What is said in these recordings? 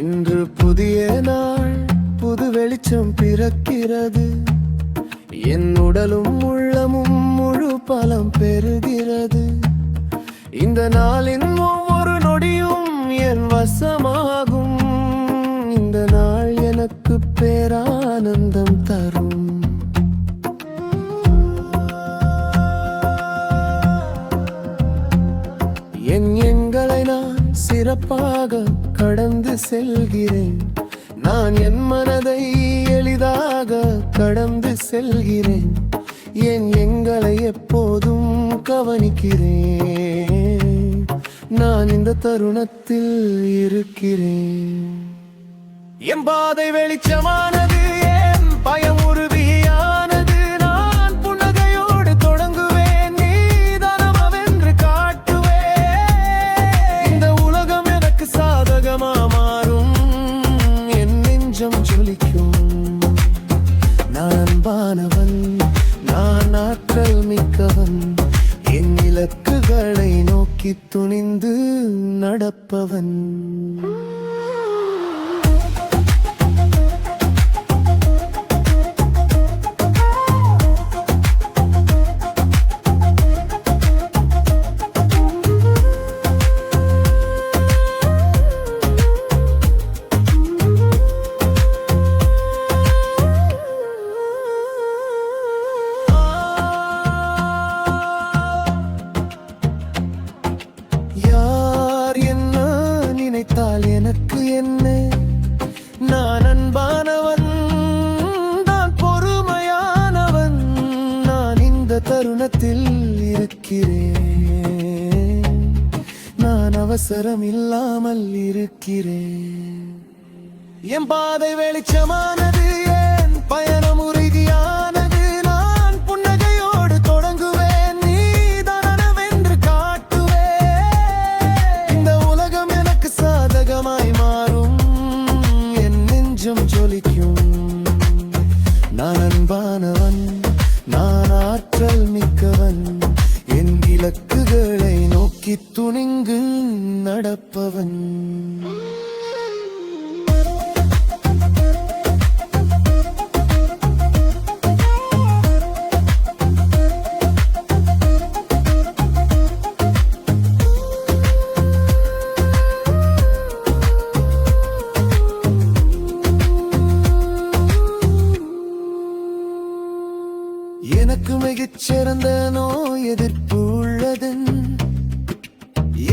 இன்று புதிய நாள், புது வெளிச்சம் பிறக்கிறது. என் உடலும் உள்ளமும் முழு பலம் பெறுகிறது. இந்த நாளின் ஒவ்வொரு நொடியும் என் வசமாகும். இந்த நாள் எனக்கு பேரானந்தம் தரும். என் எண்களை நான் சிறப்பாக கடந்து செல்கிறேன். நான் என் மனதை எளிதாக கடந்து செல்கிறேன். என் எண்களை எப்போதும் கவனிக்கிறேன். நான் இந்த தருணத்தில் இருக்கிறேன். என் பாதை வெளிச்சமானது, என் பயம் உறுதியானது. நான் புன்னகையோடு தொடங்குவேன், நீதானவென்று காட்டுவேன். இந்த உலகம் எனக்கு சாதகமா மாறும், என் நெஞ்சம் ஜொலிக்கும். நான் அன்பானவன், நான் ஆற்றல் மிக்கவன். என் இலக்குகளை நோக்கி துணிந்து நடப்பவன். எனக்கு என்ன? நான் அன்பானவன், நான் பொறுமையானவன். நான் இந்த தருணத்தில் இருக்கிறேன். நான் அவசரம் இல்லாமல் இருக்கிறேன். என் பாதை வெளிச்சமானது, என் பயணம் உறுதியானது. நான் புன்னகையோடு தொடங்குவேன், நீதானவென்று காட்டுவேன். இந்த உலகம் எனக்கு சாதகமாய் மாறும், என் நெஞ்சம் ஜொலிக்கும். நான் அன்பானவன், நான் ஆற்றல் மிக்கவன். என் இலக்குகளை நோக்கி துணிந்து நடப்பவன். எனக்கு மிகச்சிறந்த நோய் எதிர்ப்பு உள்ளதன்.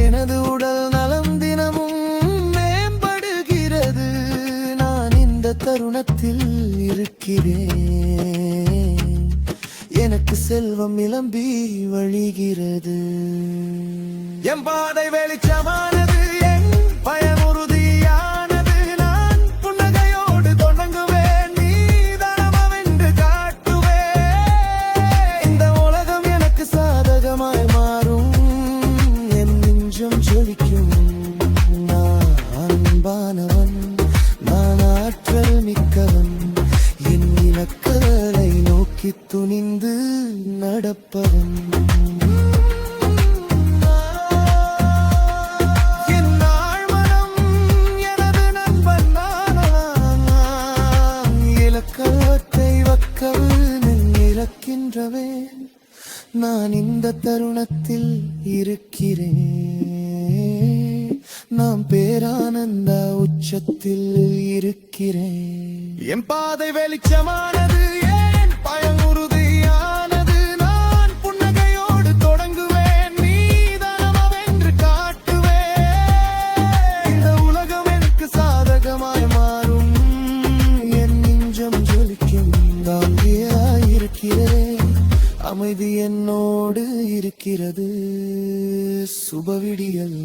எனது உடல் நலம் தினமும் மேம்படுகிறது. நான் இந்த தருணத்தில் இருக்கிறேன். எனக்கு செல்வம் நிலம்பி வழிகிறது. என் பாதை வெளிச்சமானது, என் பயன் உறுதியானது. நான் புன்னகையோடு தொடங்குவேன், நீதானவென்று காட்டுவேன். இந்த உலகம் எனக்கு சாதகமாய் மாறும், என் நெஞ்சம் ஜொலிக்கும். நான் அன்பானவன், நான் ஆற்றல் மிக்கவன். என் இலக்குகளை நோக்கி துணிந்து நடப்பவன். நான் இந்த தருணத்தில் இருக்கிறேன். நாம் பேரானந்த உச்சத்தில் இருக்கிறேன். என் பாதை வெளிச்சமானது, என் பயம் உறுதியானது. நான் புன்னகையோடு தொடங்குவேன், நீதானவென்று காட்டுவேன். இந்த உலகம் எனக்கு சாதகமாய் மாறும், என் நெஞ்சம் ஜொலிக்கும். இருக்கிறேன், அமைதி என்னோடு இருக்கிறது. சுபவிடியல்.